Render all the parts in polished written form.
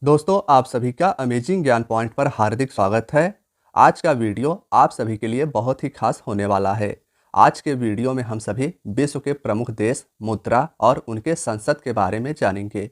दोस्तों, आप सभी का अमेजिंग ज्ञान पॉइंट पर हार्दिक स्वागत है। आज का वीडियो आप सभी के लिए बहुत ही खास होने वाला है। आज के वीडियो में हम सभी विश्व के प्रमुख देश, मुद्रा और उनके संसद के बारे में जानेंगे।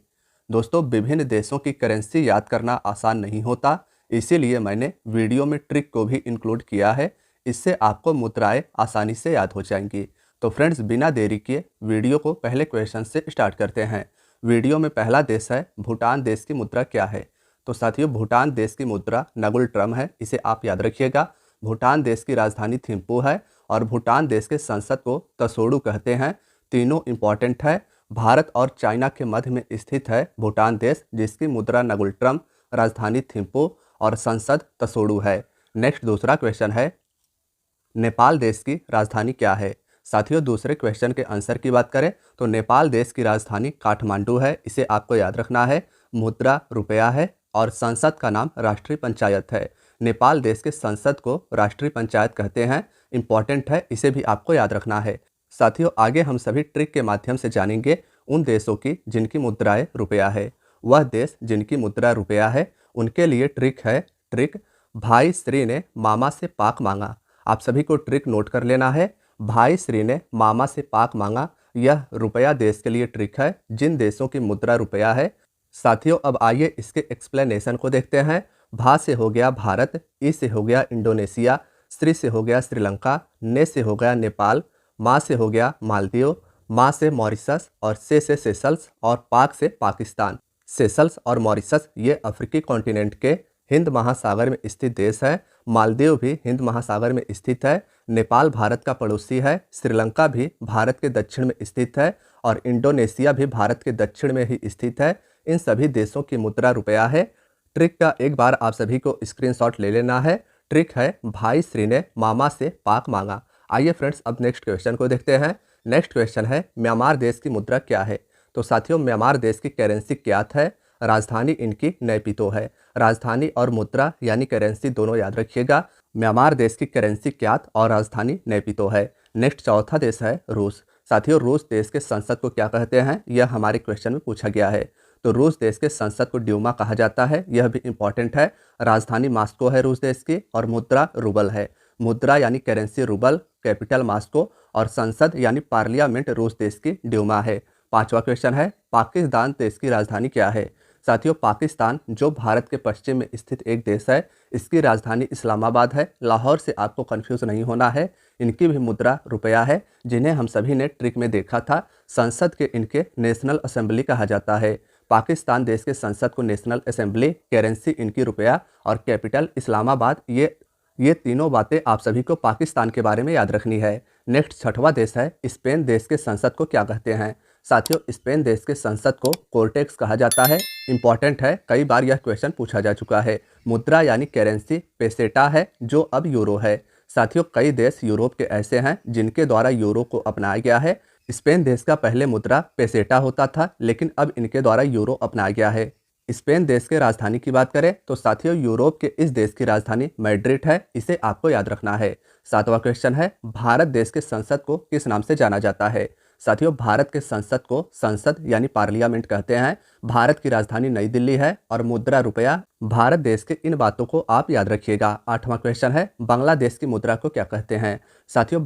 दोस्तों, विभिन्न देशों की करेंसी याद करना आसान नहीं होता, इसीलिए मैंने वीडियो में ट्रिक को भी इंक्लूड किया है। इससे आपको मुद्राएं आसानी से याद हो जाएंगी। तो फ्रेंड्स, बिना देरी किए वीडियो को पहले क्वेश्चन से स्टार्ट करते हैं। वीडियो में पहला देश है भूटान देश की मुद्रा क्या है। तो साथियों, भूटान देश की मुद्रा नगुल ट्रम है, इसे आप याद रखिएगा। भूटान देश की राजधानी थिम्पू है और भूटान देश के संसद को तसोडू कहते हैं। तीनों इंपॉर्टेंट है। भारत और चाइना के मध्य में स्थित है भूटान देश, जिसकी मुद्रा नगुल ट्रम, राजधानी थिम्पू और संसद तसोडू है। नेक्स्ट दूसरा क्वेश्चन है, नेपाल देश की राजधानी क्या है। साथियों, दूसरे क्वेश्चन के आंसर की बात करें तो नेपाल देश की राजधानी काठमांडू है, इसे आपको याद रखना है। मुद्रा रुपया है और संसद का नाम राष्ट्रीय पंचायत है। नेपाल देश के संसद को राष्ट्रीय पंचायत कहते हैं, इंपॉर्टेंट है, इसे भी आपको याद रखना है। साथियों, आगे हम सभी ट्रिक के माध्यम से जानेंगे उन देशों की जिनकी मुद्राएं रुपया है। वह देश जिनकी मुद्रा रुपया है उनके लिए ट्रिक है। ट्रिक, भाई श्री ने मामा से पाक मांगा। आप सभी को ट्रिक नोट कर लेना है। भाई श्री ने मामा से पाक मांगा, यह रुपया देश के लिए ट्रिक है, जिन देशों की मुद्रा रुपया है। साथियों, अब आइए इसके एक्सप्लेनेशन को देखते हैं। भा से हो गया भारत, ई से हो गया इंडोनेशिया, श्री से हो गया श्रीलंका, ने से हो गया नेपाल, मा से हो गया मालदीव, मा से मॉरिशस और से सेशल्स और पाक से पाकिस्तान। सेशल्स और मॉरिशस ये अफ्रीकी कॉन्टिनेंट के हिंद महासागर में स्थित देश है। मालदीव भी हिंद महासागर में स्थित है। नेपाल भारत का पड़ोसी है। श्रीलंका भी भारत के दक्षिण में स्थित है और इंडोनेशिया भी भारत के दक्षिण में ही स्थित है। इन सभी देशों की मुद्रा रुपया है। ट्रिक का एक बार आप सभी को स्क्रीनशॉट ले लेना है। ट्रिक है, भाई श्री ने मामा से पाक मांगा। आइए फ्रेंड्स, अब नेक्स्ट क्वेश्चन को देखते हैं। नेक्स्ट क्वेश्चन है, म्यांमार देश की मुद्रा क्या है। तो साथियों, म्यांमार देश की करेंसी क्यात है। राजधानी इनकी नैपीतो है। राजधानी और मुद्रा यानी करेंसी दोनों याद रखिएगा। म्यांमार देश की करेंसी क्यात और राजधानी नैपीतो है। नेक्स्ट चौथा देश है रूस। साथियों, रूस देश के संसद को क्या कहते हैं, यह हमारे क्वेश्चन में पूछा गया है। तो रूस देश के संसद को ड्यूमा कहा जाता है, यह भी इंपॉर्टेंट है। राजधानी मास्को है रूस देश की और मुद्रा रूबल है। मुद्रा यानी करेंसी रूबल, कैपिटल मास्को और संसद यानी पार्लियामेंट रूस देश की ड्यूमा है। पांचवा क्वेश्चन है, पाकिस्तान देश की राजधानी क्या है। साथियों, पाकिस्तान जो भारत के पश्चिम में स्थित एक देश है, इसकी राजधानी इस्लामाबाद है। लाहौर से आपको कंफ्यूज नहीं होना है। इनकी भी मुद्रा रुपया है, जिन्हें हम सभी ने ट्रिक में देखा था। संसद के इनके नेशनल असेंबली कहा जाता है। पाकिस्तान देश के संसद को नेशनल असेंबली, करेंसी इनकी रुपया और कैपिटल इस्लामाबाद, ये तीनों बातें आप सभी को पाकिस्तान के बारे में याद रखनी है। नेक्स्ट छठवां देश है, स्पेन देश के संसद को क्या कहते हैं। साथियों, स्पेन देश के संसद को कोर्टेक्स कहा जाता है। इंपॉर्टेंट है, कई बार यह क्वेश्चन पूछा जा चुका है। मुद्रा यानी करेंसी पेसेटा है, जो अब यूरो है। साथियों, कई देश यूरोप के ऐसे हैं जिनके द्वारा यूरो को अपनाया गया है। स्पेन देश का पहले मुद्रा पेसेटा होता था, लेकिन अब इनके द्वारा यूरो अपनाया गया है। स्पेन देश के राजधानी की बात करें तो साथियों, यूरोप के इस देश की राजधानी मैड्रिड है, इसे आपको याद रखना है। सातवां क्वेश्चन है, भारत देश के संसद को किस नाम से जाना जाता है। साथियों, भारत के संसद को संसद यानी पार्लियामेंट कहते हैं। भारत की राजधानी नई दिल्ली है और मुद्रा रुपया। भारत देश के इन बातों को आप याद रखिएगा। आठवां क्वेश्चन है, बांग्लादेश की मुद्रा को क्या कहते हैं। साथियों,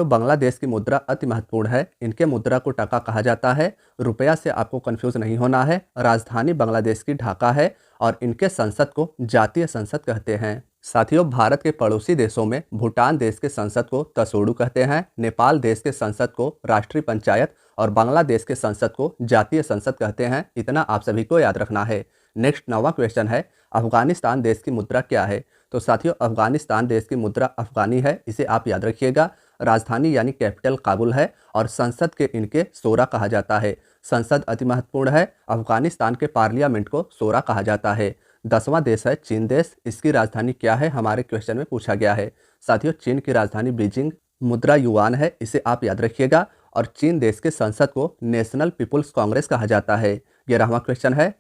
बांग्लादेश की मुद्रा अति महत्वपूर्ण है। इनके मुद्रा को टका कहा जाता है। रुपया से आपको कंफ्यूज नहीं होना है। राजधानी बांग्लादेश की ढाका है और इनके संसद को जातीय संसद कहते हैं। साथियों, भारत के पड़ोसी देशों में भूटान देश के संसद को तसोडू कहते हैं, नेपाल देश के संसद को राष्ट्रीय पंचायत और बांग्लादेश के संसद को जातीय संसद कहते हैं। इतना आप सभी को याद रखना है। नेक्स्ट नौवां क्वेश्चन है, अफगानिस्तान देश की मुद्रा क्या है। तो साथियों, अफगानिस्तान देश की मुद्रा अफगानी है, इसे आप याद रखिएगा। राजधानी यानी कैपिटल काबुल है और संसद के इनके सोरा कहा जाता है। संसद अति महत्वपूर्ण है। अफगानिस्तान के पार्लियामेंट को सोरा कहा जाता है। 10वां देश है चीन देश। इसकी राजधानी क्या है, हमारे क्वेश्चन में पूछा गया है। साथियों, चीन की राजधानी बीजिंग, मुद्रा युआन है, इसे आप याद रखिएगा। और चीन देश के संसद को नेशनल पीपुल्स कांग्रेस कहा जाता है। 11वां क्वेश्चन है,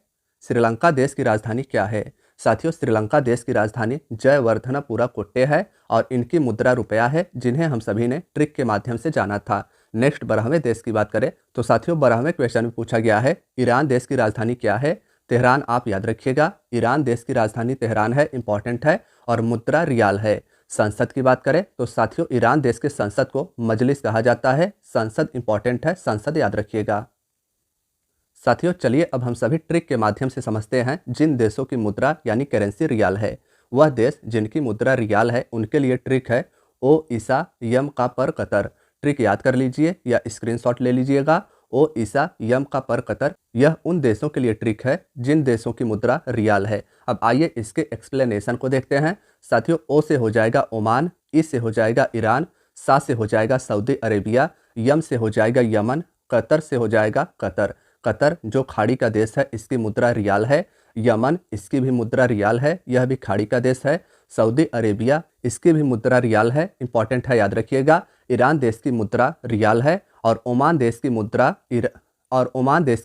श्रीलंका देश की राजधानी क्या है। साथियों, श्रीलंका देश की राजधानी जयवर्धनपुरा कोट्टे है और इनकी मुद्रा रुपया है, जिन्हें हम सभी ने ट्रिक के माध्यम से जाना था। नेक्स्ट 12वें देश की बात करें तो साथियों 12वें क्वेश्चन में पूछा गया है ईरान देश की राजधानी क्या है। तेहरान आप याद रखिएगा, ईरान देश की राजधानी तेहरान है, इंपॉर्टेंट है, और मुद्रा रियाल है। संसद की बात करें तो साथियों ईरान देश के संसद को मजलिस कहा जाता है। संसद इंपॉर्टेंट है, संसद याद रखिएगा। साथियों चलिए अब हम सभी ट्रिक के माध्यम से समझते हैं जिन देशों की मुद्रा यानी करेंसी रियाल है। वह देश जिनकी मुद्रा रियाल है उनके लिए ट्रिक है ओ ईसा यम का पर कतर। ट्रिक याद कर लीजिए या स्क्रीनशॉट ले लीजिएगा। ओ ईसा यम का पर कतर, यह उन देशों के लिए ट्रिक है जिन देशों की मुद्रा रियाल है। अब आइए इसके एक्सप्लेनेशन को देखते हैं। साथियों ओ से हो जाएगा ओमान, ई से हो जाएगा ईरान, सा से हो जाएगा सऊदी अरेबिया, यम से हो जाएगा यमन, कतर से हो जाएगा कतर। कतर जो खाड़ी का देश है इसकी मुद्रा रियाल है। यमन इसकी भी मुद्रा रियाल है, यह भी खाड़ी का देश है। सऊदी अरेबिया इसकी भी मुद्रा रियाल है, इंपॉर्टेंट है याद रखिएगा। ईरान देश की मुद्रा रियाल है और ओमान देश की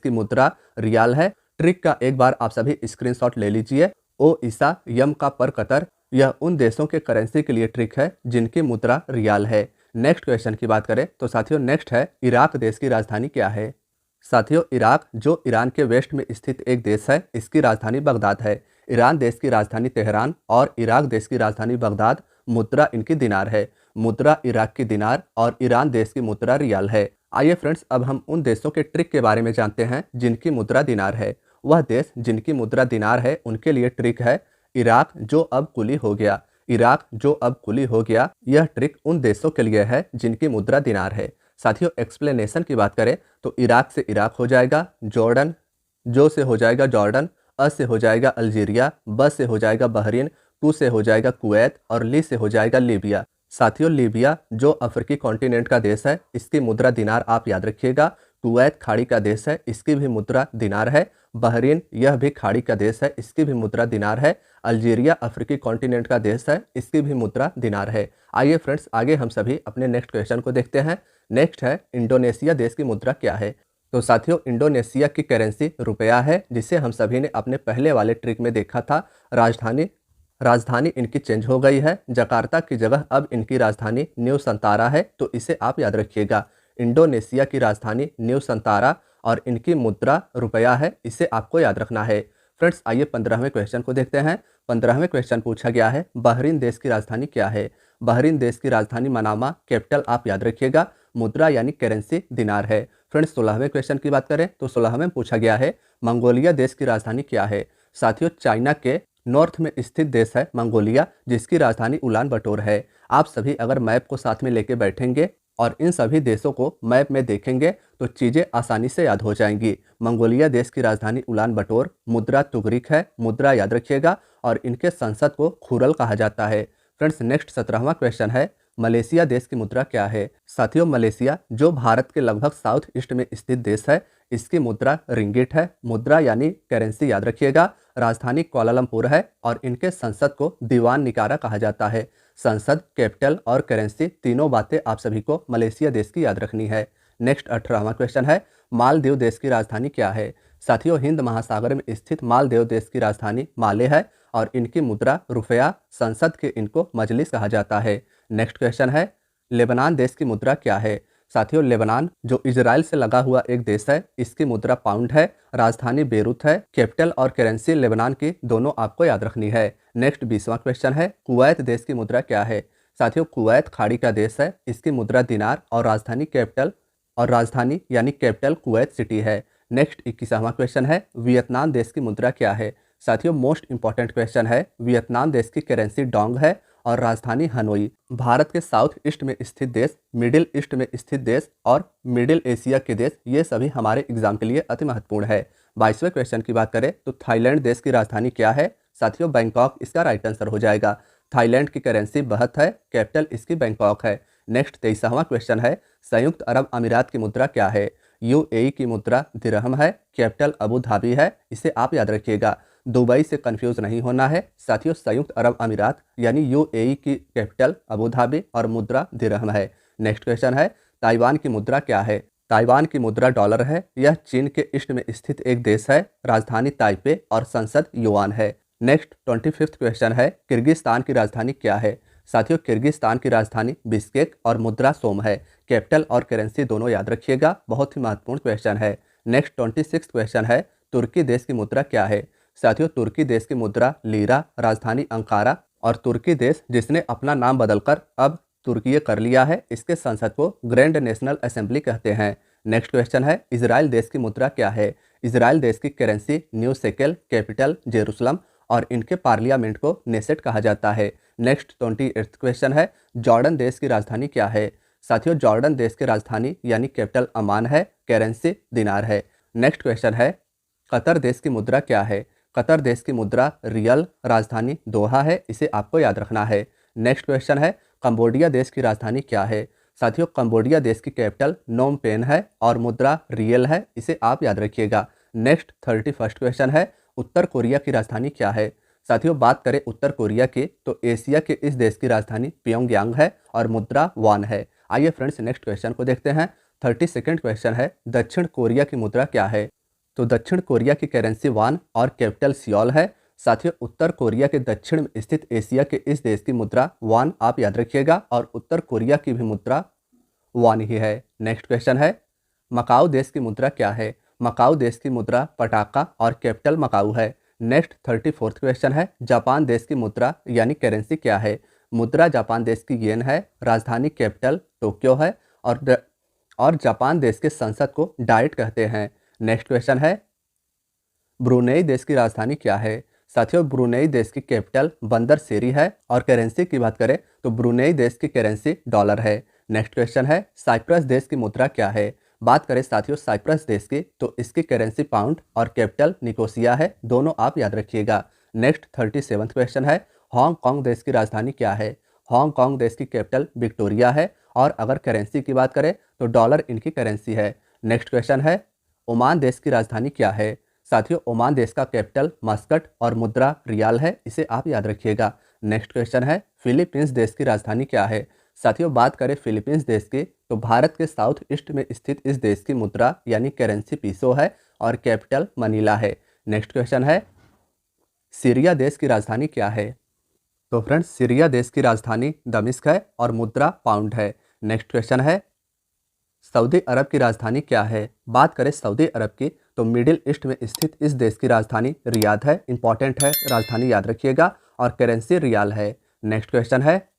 मुद्रा रियाल है। ट्रिक का एक बार आप सभी स्क्रीनशॉट ले लीजिए। ओ ईसा यम का पर कतर, यह उन देशों के करेंसी के लिए ट्रिक है जिनकी मुद्रा रियाल है। नेक्स्ट क्वेश्चन की बात करें तो साथियों नेक्स्ट है इराक देश की राजधानी क्या है। साथियों इराक जो ईरान के वेस्ट में स्थित एक देश है, इसकी राजधानी बगदाद है। ईरान देश की राजधानी तेहरान और इराक देश की राजधानी बगदाद। मुद्रा इनकी दिनार है। मुद्रा इराक की दिनार और ईरान देश की मुद्रा रियाल है। आइए फ्रेंड्स अब हम उन देशों के ट्रिक के बारे में जानते हैं जिनकी मुद्रा दिनार है। वह देश जिनकी मुद्रा दिनार है उनके लिए ट्रिक है इराक जो अब कुली हो गया। इराक जो अब कुली हो गया, यह ट्रिक उन देशों के लिए है जिनकी मुद्रा दिनार है। साथियों एक्सप्लेनेशन की बात करें तो इराक से इराक हो जाएगा जॉर्डन, जो से हो जाएगा जॉर्डन, अ से हो जाएगा अल्जीरिया, ब से हो जाएगा बहरीन, कु से हो जाएगा कुवैत और ली से हो जाएगा लीबिया। साथियों लीबिया जो अफ्रीकी कॉन्टिनेंट का देश है, इसकी मुद्रा दिनार आप याद रखिएगा। कुवैत खाड़ी का देश है, इसकी भी मुद्रा दिनार है। बहरीन यह भी खाड़ी का देश है, इसकी भी मुद्रा दिनार है। अल्जीरिया अफ्रीकी कॉन्टिनेंट का देश है, इसकी भी मुद्रा दिनार है। आइए फ्रेंड्स आगे हम सभी अपने नेक्स्ट क्वेश्चन को देखते हैं। नेक्स्ट है इंडोनेशिया देश की मुद्रा क्या है। तो साथियों इंडोनेशिया की करेंसी रुपया है, जिसे हम सभी ने अपने पहले वाले ट्रिक में देखा था। राजधानी इनकी चेंज हो गई है, जकार्ता की जगह अब इनकी राजधानी न्यू संतारा है, तो इसे आप याद रखिएगा। इंडोनेशिया की राजधानी न्यू संतारा और इनकी मुद्रा रुपया है, इसे आपको याद रखना है। फ्रेंड्स आइए 15वें क्वेश्चन को देखते हैं। 15वें क्वेश्चन पूछा गया है बहरीन देश की राजधानी क्या है। बहरीन देश की राजधानी मनामा, कैपिटल आप याद रखिएगा। मुद्रा यानी करेंसी दिनार है। फ्रेंड्स 16वें क्वेश्चन की बात करें तो 16वें में पूछा गया है मंगोलिया देश की राजधानी क्या है। साथियों चाइना के नॉर्थ में स्थित देश है मंगोलिया, जिसकी राजधानी उलान बटोर है। आप सभी अगर मैप को साथ में लेके बैठेंगे और इन सभी देशों को मैप में देखेंगे तो चीज़ें आसानी से याद हो जाएंगी। मंगोलिया देश की राजधानी उलान बटोर, मुद्रा तुगरिक है, मुद्रा याद रखिएगा, और इनके संसद को खुरल कहा जाता है। फ्रेंड्स नेक्स्ट 17वां क्वेश्चन है मलेशिया देश की मुद्रा क्या है। साथियों मलेशिया जो भारत के लगभग साउथ ईस्ट में स्थित देश है, इसकी मुद्रा रिंगिट है। मुद्रा यानी करेंसी याद रखिएगा। राजधानी कुआलालंपुर है और इनके संसद को दीवान निकारा कहा जाता है। संसद, कैपिटल और करेंसी तीनों बातें आप सभी को मलेशिया देश की याद रखनी है। नेक्स्ट 18वां क्वेश्चन है मालदीव देश की राजधानी क्या है। साथियों हिंद महासागर में स्थित मालदीव देश की राजधानी माले है और इनकी मुद्रा रुपया, संसद के इनको मजलिस कहा जाता है। नेक्स्ट क्वेश्चन है लेबनान देश की मुद्रा क्या है। साथियों लेबनान जो इजराइल से लगा हुआ एक देश है, इसकी मुद्रा पाउंड है। राजधानी बेरूत है। कैपिटल और करेंसी लेबनान की दोनों आपको याद रखनी है। नेक्स्ट 20वां क्वेश्चन है कुवैत देश की मुद्रा क्या है। साथियों कुवैत खाड़ी का देश है, इसकी मुद्रा दिनार और राजधानी यानी कैपिटल कुवैत सिटी है। नेक्स्ट 21वां क्वेश्चन है वियतनाम देश की मुद्रा क्या है। साथियों मोस्ट इंपॉर्टेंट क्वेश्चन है। वियतनाम देश की करेंसी डोंग है और राजधानी हनोई। भारत के साउथ ईस्ट में स्थित देश, मिडिल ईस्ट में स्थित देश और मिडिल एशिया के देश, ये सभी हमारे एग्जाम के लिए अति महत्वपूर्ण है। 22वें क्वेश्चन की बात करें तो थाईलैंड देश की राजधानी क्या है। साथियों बैंकॉक इसका राइट आंसर हो जाएगा। थाईलैंड की करेंसी बहत है, कैपिटल इसकी बैंकॉक है। नेक्स्ट 23वां क्वेश्चन है संयुक्त अरब अमीरात की मुद्रा क्या है। यूएई की मुद्रा दिरहम है, कैपिटल अबू धाबी है, इसे आप याद रखिएगा। दुबई से कंफ्यूज नहीं होना है। साथियों संयुक्त अरब अमीरात यानी यूएई की कैपिटल अबू धाबी और मुद्रा दिरहम है। नेक्स्ट क्वेश्चन है ताइवान की मुद्रा क्या है। ताइवान की मुद्रा डॉलर है। यह चीन के ईस्ट में स्थित एक देश है। राजधानी ताइपे और संसद युआन है। नेक्स्ट 25वां क्वेश्चन है किर्गिस्तान की राजधानी क्या है। साथियों किर्गिस्तान की राजधानी बिश्केक और मुद्रा सोम है। कैपिटल और करेंसी दोनों याद रखिएगा, बहुत ही महत्वपूर्ण क्वेश्चन है। नेक्स्ट 26 क्वेश्चन है, तुर्की देश की मुद्रा क्या है। साथियों तुर्की देश की मुद्रा लीरा, राजधानी अंकारा, और तुर्की देश जिसने अपना नाम बदलकर अब तुर्की कर लिया है, इसके संसद को ग्रैंड नेशनल असेंबली कहते हैं। नेक्स्ट क्वेश्चन है, इजराइल देश की मुद्रा क्या है। इजराइल देश की currency new shekel, capital Jerusalem, और इनके पार्लियामेंट को नेसेट कहा जाता है। नेक्स्ट 28 क्वेश्चन है, जॉर्डन देश की राजधानी क्या है। साथियों जॉर्डन देश की राजधानी यानी कैपिटल अमान है, करेंसी दिनार है। नेक्स्ट क्वेश्चन है, कतर देश की मुद्रा क्या है। कतर देश की मुद्रा रियल, राजधानी दोहा है, इसे आपको याद रखना है। नेक्स्ट क्वेश्चन है, कंबोडिया देश की राजधानी क्या है। साथियों कंबोडिया देश की कैपिटल नोम पेन है और मुद्रा रियल है, इसे आप याद रखिएगा। नेक्स्ट 31 क्वेश्चन है, उत्तर कोरिया की राजधानी क्या है। साथियों बात करें उत्तर कोरिया की तो एशिया के इस देश की राजधानी प्योंगयांग है और मुद्रा वॉन है। आइए फ्रेंड्स नेक्स्ट क्वेश्चन को देखते हैं। 32 क्वेश्चन है, दक्षिण कोरिया की मुद्रा क्या है। तो दक्षिण कोरिया की करेंसी वॉन और कैपिटल सियोल है। साथियों उत्तर कोरिया के दक्षिण में स्थित एशिया के इस देश की मुद्रा वॉन आप याद रखिएगा, और उत्तर कोरिया की भी मुद्रा वॉन ही है। नेक्स्ट क्वेश्चन है, मकाऊ देश की मुद्रा क्या है। मकाऊ देश की मुद्रा पटाका और कैपिटल मकाऊ है। नेक्स्ट 34 क्वेश्चन है, जापान देश की मुद्रा यानी करेंसी क्या है। मुद्रा जापान देश की येन है, राजधानी कैपिटल टोक्यो है, और जापान देश के संसद को डाइट कहते हैं। नेक्स्ट क्वेश्चन है, ब्रुनेई देश की राजधानी क्या है। साथियों ब्रुनेई देश की कैपिटल बंदर सेरी है, और करेंसी की बात करें तो ब्रुनेई देश की करेंसी डॉलर है। नेक्स्ट क्वेश्चन है, साइप्रस देश की मुद्रा क्या है। बात करें साथियों साइप्रस देश की तो इसकी करेंसी पाउंड और कैपिटल निकोसिया है, दोनों आप याद रखिएगा। नेक्स्ट 37 क्वेश्चन है, हांगकांग देश की राजधानी क्या है। हांगकांग देश की कैपिटल विक्टोरिया है, और अगर करेंसी की बात करें तो डॉलर इनकी करेंसी है। नेक्स्ट क्वेश्चन है, ओमान देश की राजधानी क्या है। साथियों ओमान देश का कैपिटल मस्कट और मुद्रा रियाल है, इसे आप याद रखिएगा। नेक्स्ट क्वेश्चन है, फिलीपींस देश की राजधानी क्या है। साथियों बात करें फिलीपींस देश की तो भारत के साउथ ईस्ट में स्थित इस देश की मुद्रा यानी करेंसी पीसो है, और कैपिटल मनीला है। नेक्स्ट क्वेश्चन है, सीरिया देश की राजधानी क्या है। तो फ्रेंड्स सीरिया देश की राजधानी दमिश्क है और मुद्रा पाउंड है। नेक्स्ट क्वेश्चन है, सऊदी अरब की राजधानी क्या है। बात करें सऊदी अरब की तो मिडिल ईस्ट में स्थित इस देश की राजधानी रियाद है, इंपॉर्टेंट है, राजधानी याद रखिएगा, और करेंसी रियाल है। नेक्स्ट क्वेश्चन है,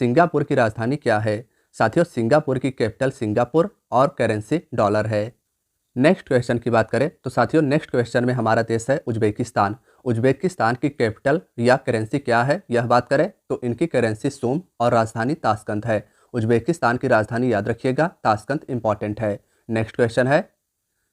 सिंगापुर की राजधानी क्या है। साथियों सिंगापुर की कैपिटल सिंगापुर और करेंसी डॉलर है। नेक्स्ट क्वेश्चन की बात करें तो साथियों नेक्स्ट क्वेश्चन में हमारा देश है उज्बेकिस्तान। उज्बेकिस्तान की कैपिटल या करेंसी क्या है, यह बात करें तो इनकी करेंसी सूम और राजधानी ताशकंद है। उज्बेकिस्तान की राजधानी याद रखिएगा, ताशकंद इंपॉर्टेंट है। नेक्स्ट क्वेश्चन है,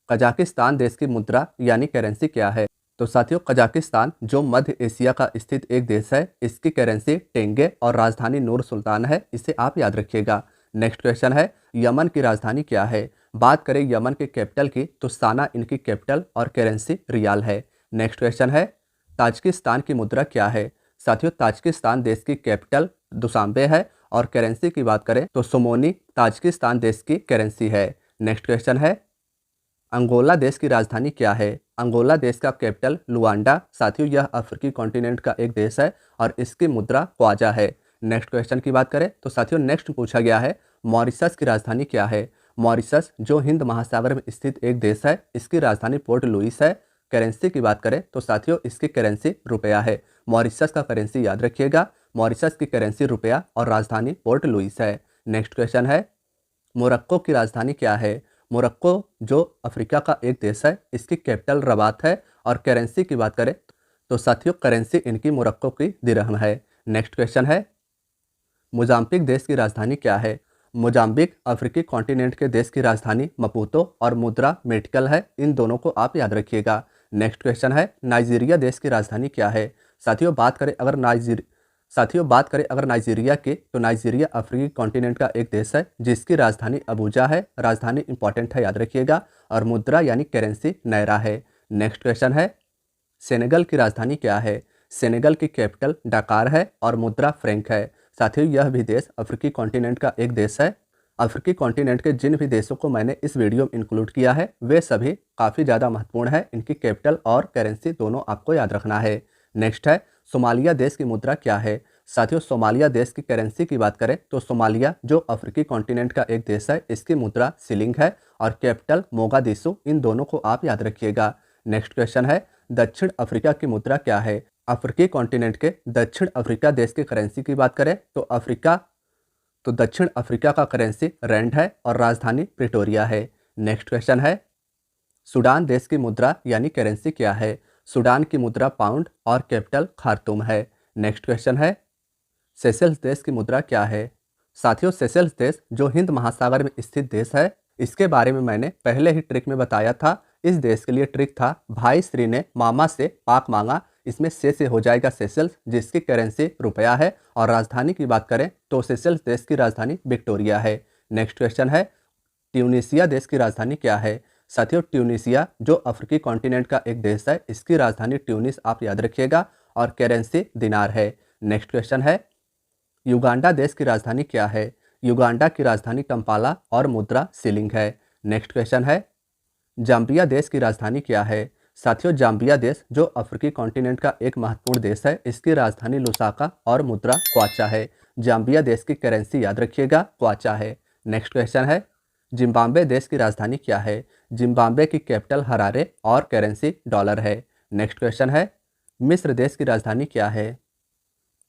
कजाकिस्तान देश की मुद्रा यानी करेंसी क्या है। तो साथियों कजाकिस्तान जो मध्य एशिया का स्थित एक देश है, इसकी करेंसी टेंगे और राजधानी नूर सुल्तान है, इसे आप याद रखिएगा। नेक्स्ट क्वेश्चन है, यमन की राजधानी क्या है। बात करें यमन के कैपिटल की तो साना इनकी कैपिटल और करेंसी रियाल है। नेक्स्ट क्वेश्चन है, ताजिकिस्तान की मुद्रा क्या है। साथियों ताजिकिस्तान देश की कैपिटल दुशांबे है, और करेंसी की बात करें तो सोमोनी ताजिकिस्तान देश की करेंसी है। नेक्स्ट क्वेश्चन है, अंगोला देश की राजधानी क्या है। अंगोला देश का कैपिटल लुआंडा। साथियों यह अफ्रीकी कॉन्टिनेंट का एक देश है और इसकी मुद्रा क्वाजा है। नेक्स्ट क्वेश्चन की बात करें तो साथियों नेक्स्ट पूछा गया है, मॉरिशस की राजधानी क्या है। मॉरिशस जो हिंद महासागर में स्थित एक देश है, इसकी राजधानी पोर्ट लुइस है। करेंसी की बात करें तो साथियों इसकी करेंसी रुपया है। मॉरिशस का करेंसी याद रखिएगा, मॉरिशस की करेंसी रुपया और राजधानी पोर्ट लुइस है। नेक्स्ट क्वेश्चन है, मोरक्को की राजधानी क्या है। मोरक्को जो अफ्रीका का एक देश है, इसकी कैपिटल रबात है, और करेंसी की बात करें तो साथियों करेंसी इनकी मोरक्को की दिरहम है। नेक्स्ट क्वेश्चन है, मोजाम्बिक देश की राजधानी क्या है। मोजाम्बिक अफ्रीकी कॉन्टिनेंट के देश की राजधानी मपूतो और मुद्रा मेटिकल है, इन दोनों को आप याद रखिएगा। नेक्स्ट क्वेश्चन है, नाइजीरिया देश की राजधानी क्या है। साथियों बात करें अगर नाइजीरिया की तो नाइजीरिया अफ्रीकी कॉन्टिनेंट का एक देश है, जिसकी राजधानी अबूजा है, राजधानी इंपॉर्टेंट है याद रखिएगा, और मुद्रा यानी करेंसी नायरा है। नेक्स्ट क्वेश्चन है, सेनेगल की राजधानी क्या है। सेनेगल की कैपिटल डकार है और मुद्रा फ्रैंक है। साथियों यह भी देश अफ्रीकी कॉन्टिनेंट का एक देश है। अफ्रीकी कॉन्टिनेंट के जिन भी देशों को मैंने इस वीडियो में इंक्लूड किया है वे सभी काफ़ी ज़्यादा महत्वपूर्ण है, इनकी कैपिटल और करेंसी दोनों आपको याद रखना है। नेक्स्ट है, सोमालिया देश की मुद्रा क्या है। साथियों सोमालिया देश की करेंसी की बात करें तो सोमालिया जो अफ्रीकी कॉन्टिनेंट का एक देश है, इसकी मुद्रा शिलिंग है और कैपिटल मोगादिशु। इन दोनों को आप याद रखिएगा। नेक्स्ट क्वेश्चन है, दक्षिण अफ्रीका की मुद्रा क्या है? अफ्रीकी कॉन्टिनेंट के दक्षिण अफ्रीका देश की करेंसी की बात करें तो दक्षिण अफ्रीका का करेंसी रैंड है और राजधानी प्रिटोरिया है। नेक्स्ट क्वेश्चन है, सूडान देश की मुद्रा यानी करेंसी क्या है? सूडान की मुद्रा पाउंड और कैपिटल खार्तूम है। नेक्स्ट क्वेश्चन है, सेशेल्स देश की मुद्रा क्या है? साथियों सेशेल्स देश जो हिंद महासागर में स्थित देश है, इसके बारे में मैंने पहले ही ट्रिक में बताया था। इस देश के लिए ट्रिक था, भाई श्री ने मामा से पाक मांगा। इसमें से हो जाएगा सेशेल्स, जिसकी करेंसी रुपया है। और राजधानी की बात करें तो सेशेल्स देश की राजधानी विक्टोरिया है। नेक्स्ट क्वेश्चन है, ट्यूनीसिया देश की राजधानी क्या है? साथियों ट्यूनीसिया जो अफ्रीकी कॉन्टिनेंट का एक देश है, इसकी राजधानी ट्यूनिस आप याद रखिएगा और करेंसी दिनार है। नेक्स्ट क्वेश्चन है, युगांडा देश की राजधानी क्या है? युगांडा की राजधानी कंपाला और मुद्रा शिलिंग है। नेक्स्ट क्वेश्चन है, जाम्बिया देश की राजधानी क्या है? साथियों जाम्बिया देश जो अफ्रीकी कॉन्टिनेंट का एक महत्वपूर्ण देश है, इसकी राजधानी लुसाका और मुद्रा क्वाचा है। जाम्बिया देश की करेंसी याद रखिएगा क्वाचा है। नेक्स्ट क्वेश्चन है, जिम्बाब्वे देश की राजधानी क्या है? जिम्बाब्वे की कैपिटल हरारे और करेंसी डॉलर है। नेक्स्ट क्वेश्चन है, मिस्र देश की राजधानी क्या है?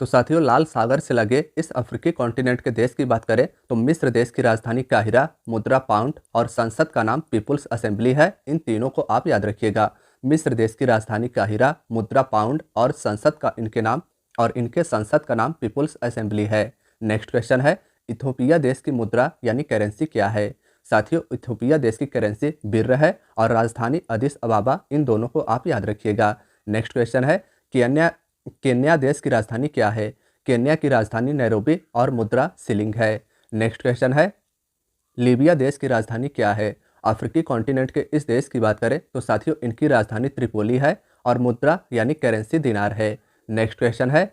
तो साथियों लाल सागर से लगे इस अफ्रीकी कॉन्टिनेंट के देश की बात करें तो मिस्र देश की राजधानी काहिरा, मुद्रा पाउंड और संसद का नाम पीपुल्स असेंबली है। इन तीनों को आप याद रखिएगा। मिस्र देश की राजधानी काहिरा, मुद्रा पाउंड और संसद का इनके संसद का नाम पीपुल्स असेंबली है। नेक्स्ट क्वेश्चन है, इथोपिया देश की मुद्रा यानी करेंसी क्या है? साथियों इथोपिया देश की करेंसी बिर्र है और राजधानी अदिस अबाबा। इन दोनों को आप याद रखिएगा। नेक्स्ट क्वेश्चन है, केन्या देश की राजधानी क्या है? केन्या की राजधानी नैरोबी और मुद्रा शिलिंग है। नेक्स्ट क्वेश्चन है, लीबिया देश की राजधानी क्या है? अफ्रीकी कॉन्टिनेंट के इस देश की बात करें तो साथियों इनकी राजधानी त्रिपोली है और मुद्रा यानी करेंसी दिनार है। नेक्स्ट क्वेश्चन है,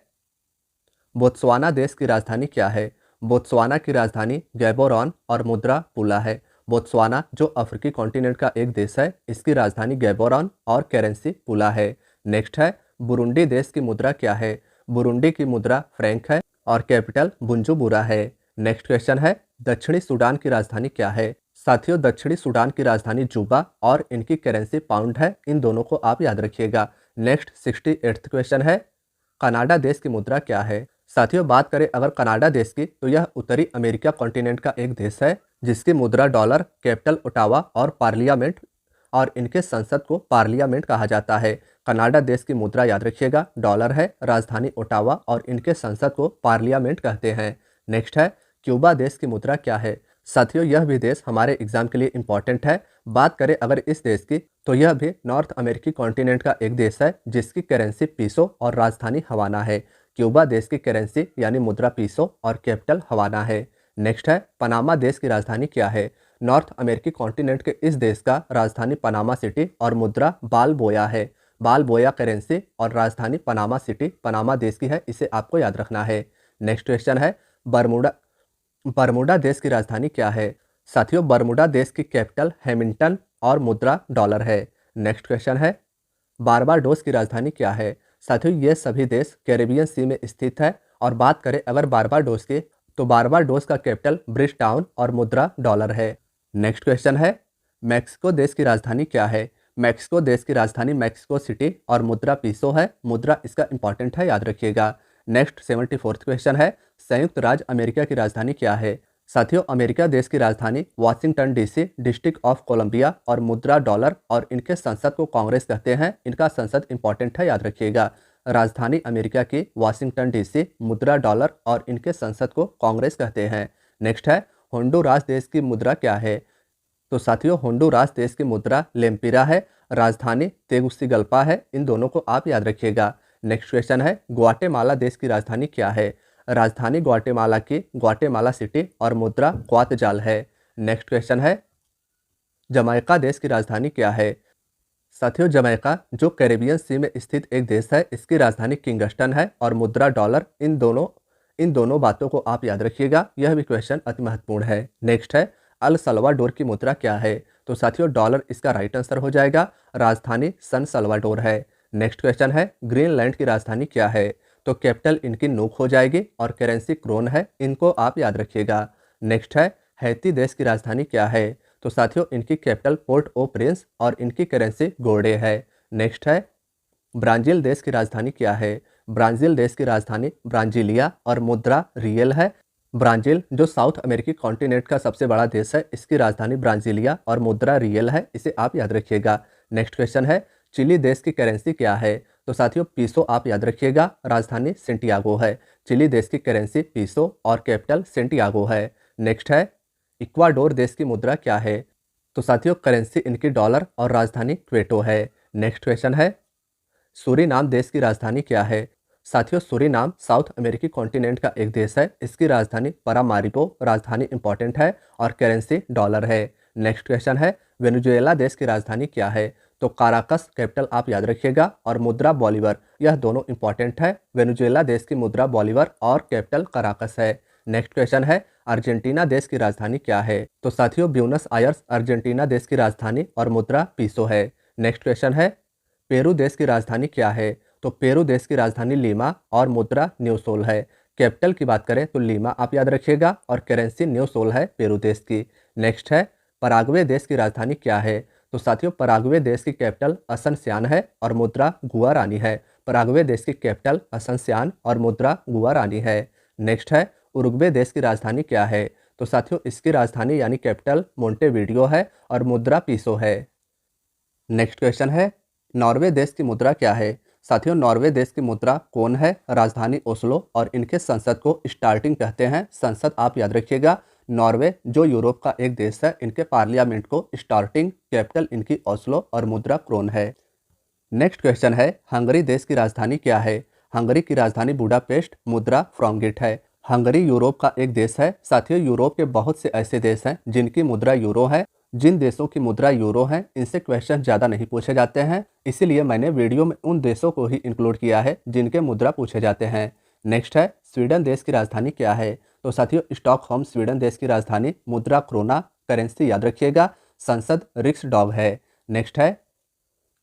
बोत्सवाना देश की राजधानी क्या है? बोत्सवाना की राजधानी गैबोरॉन और मुद्रा पुला है। बोत्सवाना जो अफ्रीकी कॉन्टिनेंट का एक देश है, इसकी राजधानी गैबोरॉन और करेंसी पुला है। नेक्स्ट है, बुरुंडी देश की मुद्रा क्या है? बुरुंडी की मुद्रा फ्रैंक है और कैपिटल बुंजुबुरा है। नेक्स्ट क्वेश्चन है, दक्षिणी सूडान की राजधानी क्या है? साथियों दक्षिणी सूडान की राजधानी जूबा और इनकी करेंसी पाउंड है। इन दोनों को आप याद रखिएगा। नेक्स्ट 68th क्वेश्चन है, कनाडा देश की मुद्रा क्या है? साथियों बात करें अगर कनाडा देश की तो यह उत्तरी अमेरिका कॉन्टिनेंट का एक देश है, जिसकी मुद्रा डॉलर, कैपिटल ओटावा और पार्लियामेंट और इनके संसद को पार्लियामेंट कहा जाता है। कनाडा देश की मुद्रा याद रखिएगा डॉलर है, राजधानी ओटावा और इनके संसद को पार्लियामेंट कहते हैं। नेक्स्ट है, क्यूबा देश की मुद्रा क्या है? साथियों यह भी देश हमारे एग्जाम के लिए इंपॉर्टेंट है। बात करें अगर इस देश की तो यह भी नॉर्थ अमेरिकी कॉन्टिनेंट का एक देश है, जिसकी करेंसी पीसो और राजधानी हवाना है। क्यूबा देश की करेंसी यानी मुद्रा पीसो और कैपिटल हवाना है। नेक्स्ट है, पनामा देश की राजधानी क्या है? नॉर्थ अमेरिकी कॉन्टिनेंट के इस देश का राजधानी पनामा सिटी और मुद्रा बालबोया है। बालबोया करेंसी और राजधानी पनामा सिटी पनामा देश की है, इसे आपको याद रखना है। नेक्स्ट क्वेश्चन है, बरमूडा देश की राजधानी क्या है? साथियों बरमूडा देश की कैपिटल हैमिल्टन और मुद्रा डॉलर है। नेक्स्ट क्वेश्चन है, बारबाडोस की राजधानी क्या है? साथियों ये सभी देश कैरेबियन सी में स्थित है। और बात करें अगर बारबाडोस की तो बारबाडोस का कैपिटल ब्रिज टाउन और मुद्रा डॉलर है। नेक्स्ट क्वेश्चन है, मैक्सिको देश की राजधानी क्या है? मैक्सिको देश की राजधानी मैक्सिको सिटी और मुद्रा पीसो है। मुद्रा इसका इंपॉर्टेंट है, याद रखिएगा। नेक्स्ट 74th क्वेश्चन है, संयुक्त राज्य अमेरिका की राजधानी क्या है? साथियों अमेरिका देश की राजधानी Washington DC, district of Columbia और मुद्रा डॉलर और इनके संसद को कांग्रेस कहते हैं। इनका संसद इंपॉर्टेंट है, याद रखिएगा। राजधानी अमेरिका की वाशिंगटन डीसी, मुद्रा डॉलर और इनके संसद को कांग्रेस कहते हैं। नेक्स्ट है, होंडुरास देश की मुद्रा क्या है? तो साथियों होंडुरास देश की मुद्रा लेम्पिरा है, राजधानी तेगुसिगल्पा है। इन दोनों को आप याद रखिएगा। नेक्स्ट क्वेश्चन है, ग्वाटेमाला देश की राजधानी क्या है? राजधानी ग्वाटेमाला की ग्वाटेमाला सिटी और मुद्रा क्वातजाल है। नेक्स्ट क्वेश्चन है, जमैका देश की राजधानी क्या है? साथियों जमैका जो कैरेबियन सी में स्थित एक देश है, इसकी राजधानी किंगस्टन है और मुद्रा डॉलर। इन दोनों बातों को आप याद रखिएगा, यह भी क्वेश्चन अति महत्वपूर्ण है। नेक्स्ट है, अल सल्वाडोर की मुद्रा क्या है? तो साथियों डॉलर इसका राइट आंसर हो जाएगा। राजधानी सन सल्वाडोर है। नेक्स्ट क्वेश्चन है, ग्रीनलैंड की राजधानी क्या है? तो कैपिटल इनकी नूक हो जाएगी और करेंसी क्रोन है, इनको आप याद रखिएगा। नेक्स्ट है हैती देश की राजधानी क्या है? तो साथियों इनकी कैपिटल पोर्ट ओ प्रिंस और इनकी करेंसी गोल्डे है। नेक्स्ट है ब्राज़ील देश की राजधानी क्या है? ब्राज़ील देश की राजधानी ब्राज़ीलिया और मुद्रा रियल है। ब्राज़ील जो साउथ अमेरिकी कॉन्टिनेंट का सबसे बड़ा देश है, इसकी राजधानी ब्राज़ीलिया और मुद्रा रियल है, इसे आप याद रखिएगा। नेक्स्ट क्वेश्चन है चिली देश की करेंसी क्या है? तो साथियों पीसो आप याद रखिएगा, राजधानी सेंटियागो है। चिली देश की करेंसी पीसो और कैपिटल सेंटियागो है। नेक्स्ट है इक्वाडोर देश की मुद्रा क्या है? तो साथियों करेंसी इनकी डॉलर और राजधानी क्वेटो है। नेक्स्ट क्वेश्चन है सूरीनाम देश की राजधानी क्या है? साथियों सूरीनाम साउथ अमेरिकी कॉन्टिनेंट का एक देश है, इसकी राजधानी परामारिबो, राजधानी इंपॉर्टेंट है और करेंसी डॉलर है। नेक्स्ट क्वेश्चन है वेनेजुएला देश की राजधानी क्या है? तो काराकस कैपिटल आप याद रखिएगा और मुद्रा बॉलीवर, यह दोनों इंपॉर्टेंट है। वेनेजुएला देश की मुद्रा बॉलीवर और कैपिटल काराकस है। नेक्स्ट क्वेश्चन है अर्जेंटीना देश की राजधानी क्या है? तो साथियों ब्यूनस आयर्स अर्जेंटीना देश की राजधानी और मुद्रा पीसो है। नेक्स्ट क्वेश्चन है पेरू देश की राजधानी क्या है? तो पेरू देश की राजधानी लीमा और मुद्रा न्यू सोल है। कैपिटल की बात करें तो लीमा आप याद रखिएगा और करेंसी न्यू सोल है पेरू देश की। नेक्स्ट है पराग्वे देश की राजधानी क्या है? तो साथियों पराग्वे देश की कैपिटल असनसियान है और मुद्रा गुआरानी है। पराग्वे देश की कैपिटल असनसियान और मुद्रा गुआरानी है। नेक्स्ट है उरुग्वे देश की राजधानी क्या है? तो साथियों इसकी राजधानी यानी कैपिटल मोंटेवीडियो है और मुद्रा पीसो है। नेक्स्ट क्वेश्चन है नॉर्वे देश की मुद्रा क्या है? साथियों नॉर्वे देश की मुद्रा कौन है? राजधानी ओस्लो और इनके संसद को स्टार्टिंग कहते हैं। संसद आप याद रखिएगा। नॉर्वे जो यूरोप का एक देश है, इनके पार्लियामेंट को स्टार्टिंग, कैपिटल इनकी ओस्लो और मुद्रा क्रोन है। नेक्स्ट क्वेश्चन है हंगरी देश की राजधानी क्या है? हंगरी की राजधानी बुडापेस्ट, मुद्रा फ्रॉन्गिट है। हंगरी यूरोप का एक देश है। साथियों यूरोप के बहुत से ऐसे देश हैं जिनकी मुद्रा यूरो है। जिन देशों की मुद्रा यूरो है इनसे क्वेश्चन ज़्यादा नहीं पूछे जाते हैं, इसीलिए मैंने वीडियो में उन देशों को ही इंक्लूड किया है जिनके मुद्रा पूछे जाते हैं। नेक्स्ट है स्वीडन देश की राजधानी क्या है? तो साथियों स्टॉकहोम स्वीडन देश की राजधानी, मुद्रा क्रोना, करेंसी याद रखिएगा, संसद रिक्सडॉग है। नेक्स्ट है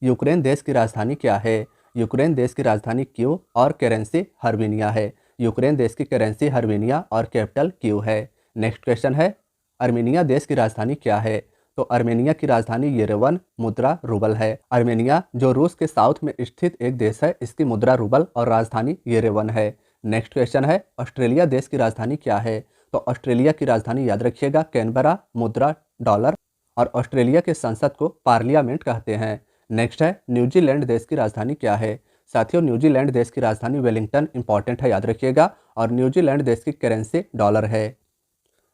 यूक्रेन देश की राजधानी क्या है? यूक्रेन देश की राजधानी क्यू और करेंसी हर्विनिया है। यूक्रेन देश की करेंसी हर्विनिया और कैपिटल क्यू है। नेक्स्ट क्वेश्चन है अर्मेनिया देश की राजधानी क्या है? तो अर्मेनिया की राजधानी येरेवन, मुद्रा रूबल है। अर्मेनिया जो रूस के साउथ में स्थित एक देश है, इसकी मुद्रा रूबल और राजधानी येरेवन है। नेक्स्ट क्वेश्चन है ऑस्ट्रेलिया देश की राजधानी क्या है? तो ऑस्ट्रेलिया की राजधानी याद रखिएगा कैनबरा, मुद्रा डॉलर और ऑस्ट्रेलिया के संसद को पार्लियामेंट कहते हैं। नेक्स्ट है न्यूजीलैंड देश की राजधानी क्या है? साथियों न्यूजीलैंड देश की राजधानी वेलिंगटन इंपॉर्टेंट है, याद रखिएगा, और न्यूजीलैंड देश की करेंसी डॉलर है।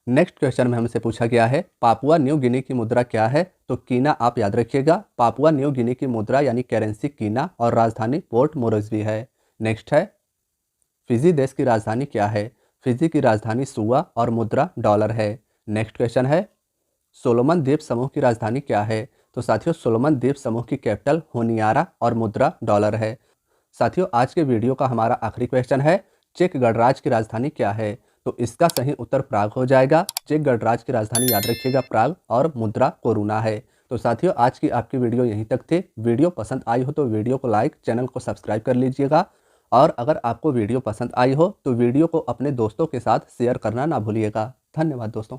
नेक्स्ट क्वेश्चन में हमसे पूछा गया है पापुआ न्यू गिनी की मुद्रा क्या है? तो कीना आप याद रखिएगा। पापुआ न्यू गिनी की मुद्रा यानी करेंसी कीना और राजधानी पोर्ट मोरेस्बी है। नेक्स्ट है फिजी देश की राजधानी क्या है? फिजी की राजधानी सुआ और मुद्रा डॉलर है। नेक्स्ट क्वेश्चन है सोलोमन द्वीप समूह की राजधानी क्या है? तो साथियों सोलोमन द्वीप समूह की कैपिटल होनियारा और मुद्रा डॉलर है। साथियों आज के वीडियो का हमारा आखिरी क्वेश्चन है चेक गणराज्य की राजधानी क्या है? तो इसका सही उत्तर प्राग हो जाएगा। चेक गणराज्य की राजधानी याद रखिएगा प्राग और मुद्रा कोरुना है। तो साथियों आज की आपकी वीडियो यहीं तक थी। वीडियो पसंद आई हो तो वीडियो को लाइक, चैनल को सब्सक्राइब कर लीजिएगा, और अगर आपको वीडियो पसंद आई हो तो वीडियो को अपने दोस्तों के साथ शेयर करना ना भूलिएगा। धन्यवाद दोस्तों।